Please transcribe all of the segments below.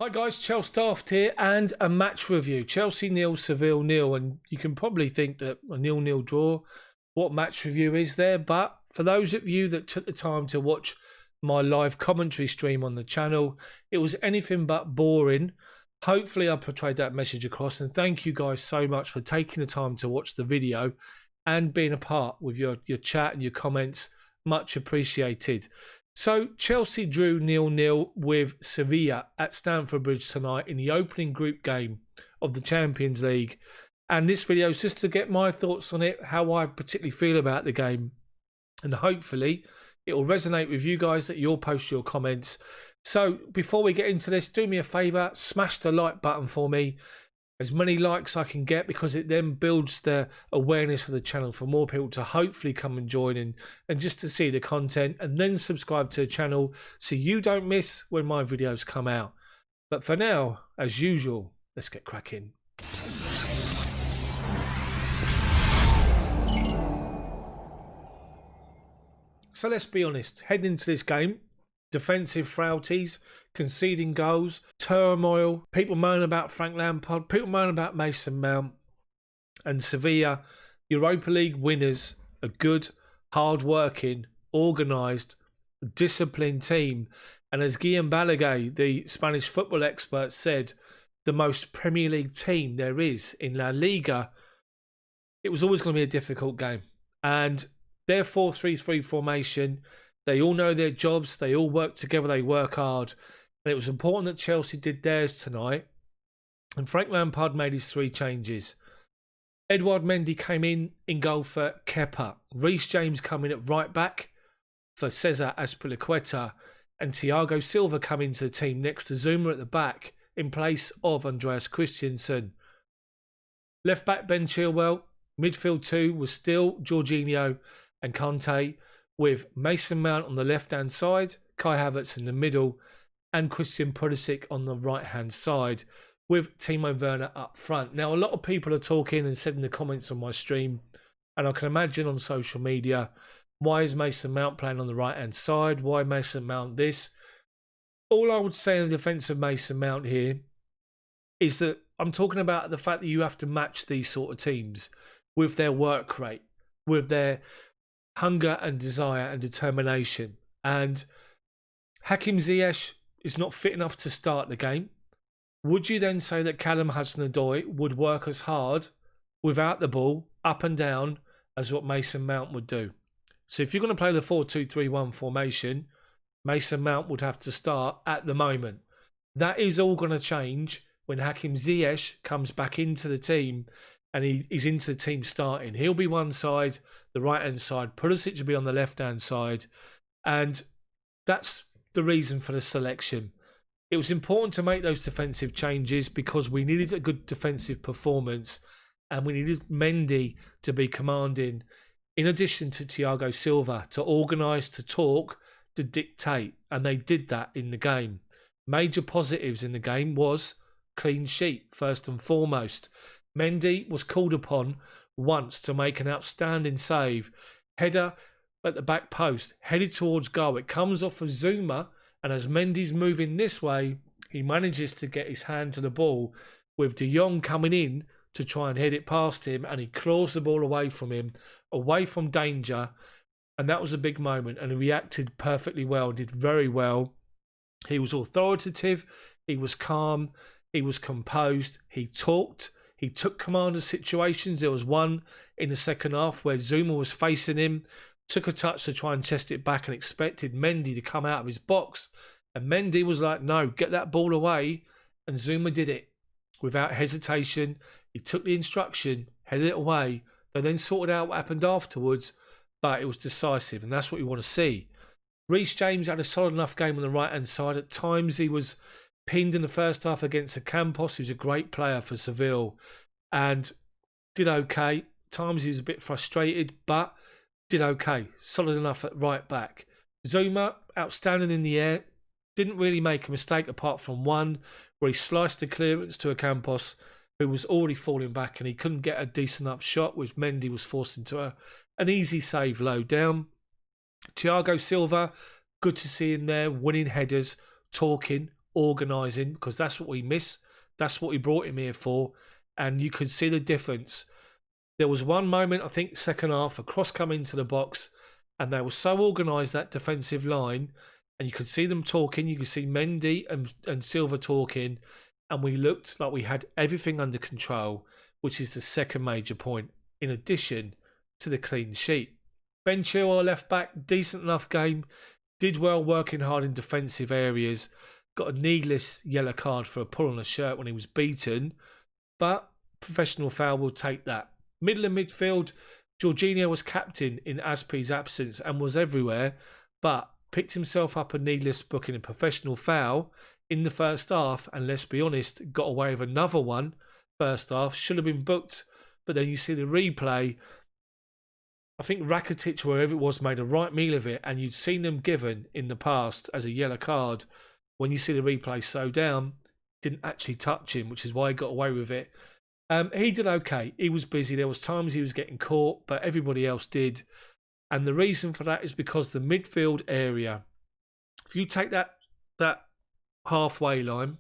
Hi guys, Chels Daft here and a match review. Chelsea 0, Seville 0, and you can probably think that a 0-0 draw, what match review is there? But for those of you that took the time to watch my live commentary stream on the channel, it was anything but boring. Hopefully I portrayed that message across, and thank you guys so much for taking the time to watch the video and being a part with your chat and your comments. Much appreciated. So Chelsea drew 0-0 with Sevilla at Stamford Bridge tonight in the opening group game of the Champions League. And this video is just to get my thoughts on it, how I particularly feel about the game. And hopefully it will resonate with you guys, that you'll post your comments. So before we get into this, do me a favour, smash the like button for me. As many likes I can get, because it then builds the awareness of the channel for more people to hopefully come and join in and just to see the content, and then subscribe to the channel so you don't miss when my videos come out. But for now, as usual, let's get cracking. So let's be honest, heading into this game, defensive frailties, conceding goals, turmoil, people moaning about Frank Lampard, people moaning about Mason Mount, and Sevilla, Europa League winners, a good, hard-working, organised, disciplined team. And as Guillem Balaguer, the Spanish football expert, said, the most Premier League team there is in La Liga. It was always going to be a difficult game. And their 4-3-3 formation, they all know their jobs, they all work together, they work hard. And it was important that Chelsea did theirs tonight. And Frank Lampard made his 3 changes. Edouard Mendy came in goal for Kepa. Reece James coming at right back for Cesar Azpilicueta. And Thiago Silva come into the team next to Zuma at the back in place of Andreas Christensen. Left back Ben Chilwell. Midfield 2 was still Jorginho and Conte, with Mason Mount on the left-hand side, Kai Havertz in the middle, and Christian Pulisic on the right-hand side, with Timo Werner up front. Now, a lot of people are talking and said in the comments on my stream, and I can imagine on social media, why is Mason Mount playing on the right-hand side? Why Mason Mount this? All I would say in the defence of Mason Mount here is that I'm talking about the fact that you have to match these sort of teams with their work rate, with their hunger and desire and determination. And Hakim Ziyech is not fit enough to start the game. Would you then say that Callum Hudson-Odoi would work as hard without the ball, up and down, as what Mason Mount would do? So if you're going to play the 4-2-3-1 formation, Mason Mount would have to start at the moment. That is all going to change when Hakim Ziyech comes back into the team and he's into the team starting. He'll be one side, the right-hand side. Pulisic will be on the left-hand side. And that's the reason for the selection. It was important to make those defensive changes because we needed a good defensive performance and we needed Mendy to be commanding, in addition to Thiago Silva, to organise, to talk, to dictate. And they did that in the game. Major positives in the game was clean sheet, first and foremost. Mendy was called upon once to make an outstanding save. Header at the back post, headed towards goal. It comes off of Zuma, and as Mendy's moving this way, he manages to get his hand to the ball with De Jong coming in to try and head it past him, and he claws the ball away from him, away from danger. And that was a big moment, and he reacted perfectly well, did very well. He was authoritative, he was calm, he was composed, he talked. He took command of situations. There was one in the second half where Zuma was facing him, took a touch to try and chest it back and expected Mendy to come out of his box. And Mendy was like, no, get that ball away. And Zuma did it without hesitation. He took the instruction, headed it away. They then sorted out what happened afterwards, but it was decisive. And that's what we want to see. Reece James had a solid enough game on the right-hand side. At times he was pinned in the first half against Campos, who's a great player for Seville, and did okay. At times he was a bit frustrated, but did okay. Solid enough at right back. Zuma, outstanding in the air, didn't really make a mistake apart from one where he sliced the clearance to Campos, who was already falling back, and he couldn't get a decent enough shot, which Mendy was forced into an easy save low down. Thiago Silva, good to see him there, winning headers, talking, organising, because that's what we miss. That's what we brought him here for. And you could see the difference. There was one moment, I think, second half, a cross come into the box, and they were so organised, that defensive line, and you could see them talking. You could see Mendy and Silva talking, and we looked like we had everything under control, which is the second major point, in addition to the clean sheet. Ben Chilwell, left back, decent enough game, did well working hard in defensive areas, got a needless yellow card for a pull on a shirt when he was beaten, but professional foul will take that. Middle of midfield, Jorginho was captain in Azpi's absence and was everywhere, but picked himself up a needless booking, a professional foul in the first half, and let's be honest, got away with another one first half, should have been booked, but then you see the replay. I think Rakitic, wherever it was, made a right meal of it, and you'd seen them given in the past as a yellow card. When you see the replay slow down, didn't actually touch him, which is why he got away with it. He did okay. He was busy. There was times he was getting caught, but everybody else did. And the reason for that is because the midfield area, if you take that halfway line,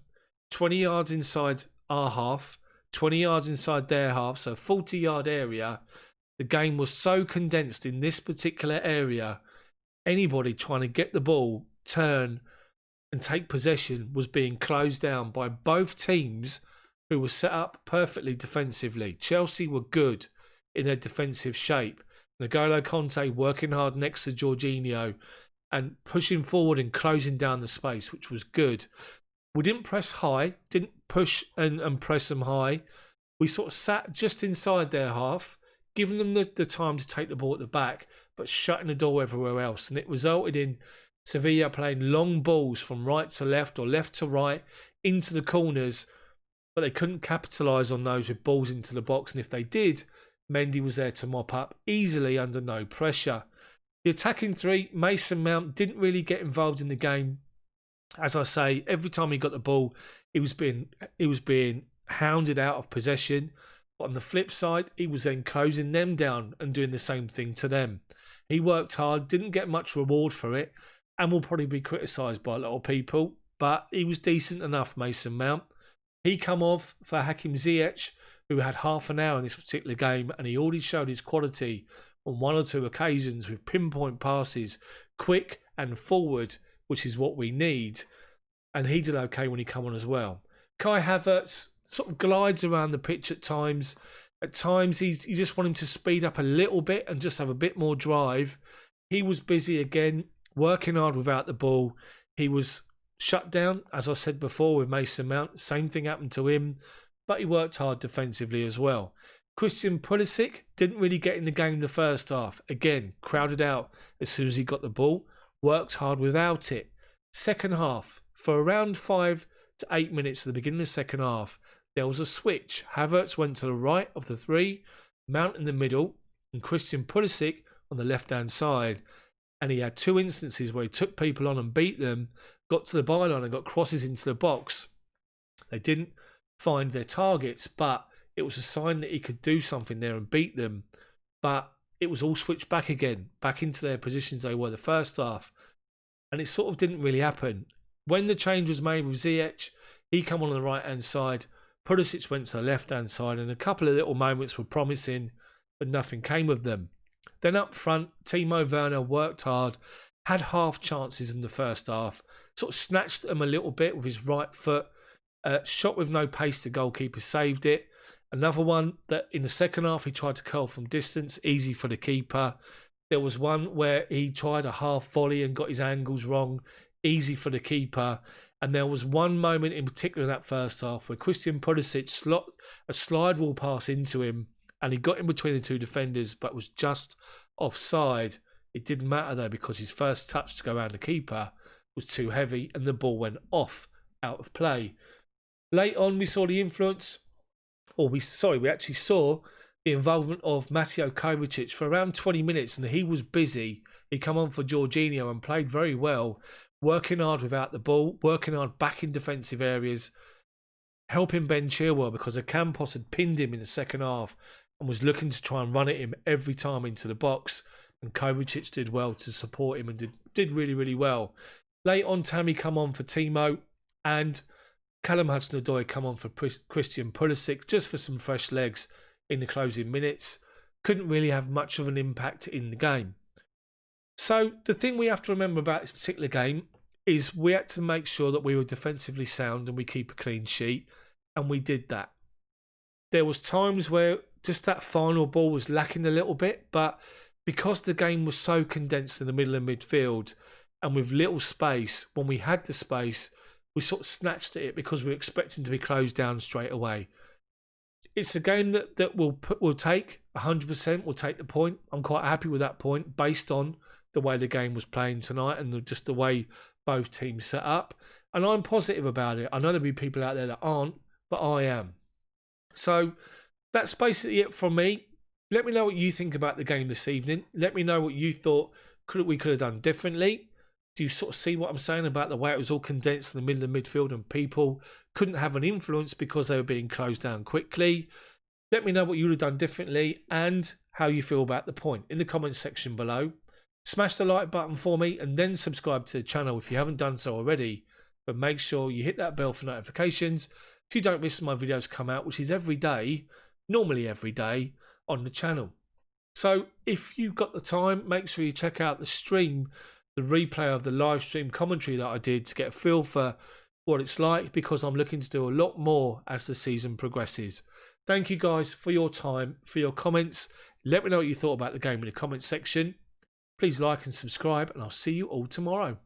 20 yards inside our half, 20 yards inside their half, so 40-yard area, the game was so condensed in this particular area, anybody trying to get the ball, turn and take possession was being closed down by both teams, who were set up perfectly defensively. Chelsea were good in their defensive shape. N'Golo Conte working hard next to Jorginho and pushing forward and closing down the space, which was good. We didn't press high, didn't push and press them high. We sort of sat just inside their half, giving them the time to take the ball at the back, but shutting the door everywhere else. And it resulted in Sevilla playing long balls from right to left or left to right into the corners, but they couldn't capitalise on those with balls into the box. And if they did, Mendy was there to mop up easily under no pressure. The attacking three, Mason Mount, didn't really get involved in the game. As I say, every time he got the ball, he was being hounded out of possession. But on the flip side, he was then closing them down and doing the same thing to them. He worked hard, didn't get much reward for it, and will probably be criticised by a lot of people. But he was decent enough, Mason Mount. He come off for Hakim Ziyech, who had half an hour in this particular game, and he already showed his quality on one or two occasions with pinpoint passes, quick and forward, which is what we need. And he did okay when he come on as well. Kai Havertz sort of glides around the pitch at times. At times, you just want him to speed up a little bit and just have a bit more drive. He was busy again, working hard without the ball. He was shut down, as I said before, with Mason Mount. Same thing happened to him, but he worked hard defensively as well. Christian Pulisic didn't really get in the game in the first half. Again, crowded out as soon as he got the ball. Worked hard without it. Second half, for around 5 to 8 minutes at the beginning of the second half, there was a switch. Havertz went to the right of the three, Mount in the middle, and Christian Pulisic on the left-hand side. And he had two instances where he took people on and beat them, got to the byline and got crosses into the box. They didn't find their targets, but it was a sign that he could do something there and beat them. But it was all switched back again, back into their positions they were the first half. And it sort of didn't really happen. When the change was made with Ziyech, he came on the right-hand side, Pulisic went to the left-hand side, and a couple of little moments were promising, but nothing came of them. Then up front, Timo Werner worked hard, had half chances in the first half, sort of snatched them a little bit with his right foot, shot with no pace, the goalkeeper saved it. Another one that in the second half he tried to curl from distance, easy for the keeper. There was one where he tried a half volley and got his angles wrong, easy for the keeper. And there was one moment in particular in that first half where Christian Pulisic slot a slide rule pass into him, and he got in between the two defenders, but was just offside. It didn't matter though, because his first touch to go around the keeper was too heavy and the ball went off out of play. Late on, we saw the influence, we actually saw the involvement of Mateo Kovacic for around 20 minutes, and he was busy. He come on for Jorginho and played very well, working hard without the ball, working hard back in defensive areas, helping Ben Chilwell because Ocampos had pinned him in the second half and was looking to try and run at him every time into the box. And Kovacic did well to support him and did really, really well. Late on, Tammy come on for Timo. And Callum Hudson-Odoi come on for Christian Pulisic just for some fresh legs in the closing minutes. Couldn't really have much of an impact in the game. So the thing we have to remember about this particular game is we had to make sure that we were defensively sound and we keep a clean sheet, and we did that. There was times where just that final ball was lacking a little bit, but because the game was so condensed in the middle of midfield and with little space, when we had the space, we sort of snatched at it because we were expecting to be closed down straight away. It's a game that we'll take 100%. We'll take the point. I'm quite happy with that point based on the way the game was playing tonight and just the way both teams set up. And I'm positive about it. I know there'll be people out there that aren't, but I am. So that's basically it from me. Let me know what you think about the game this evening. Let me know what you thought we could have done differently. Do you sort of see what I'm saying about the way it was all condensed in the middle of midfield and people couldn't have an influence because they were being closed down quickly? Let me know what you would have done differently and how you feel about the point in the comments section below. Smash the like button for me and then subscribe to the channel if you haven't done so already. But make sure you hit that bell for notifications so you don't miss my videos come out, which is every day, normally every day, on the channel. So if you've got the time, make sure you check out the stream, the replay of the live stream commentary that I did to get a feel for what it's like, because I'm looking to do a lot more as the season progresses. Thank you guys for your time, for your comments. Let me know what you thought about the game in the comments section. Please like and subscribe, and I'll see you all tomorrow.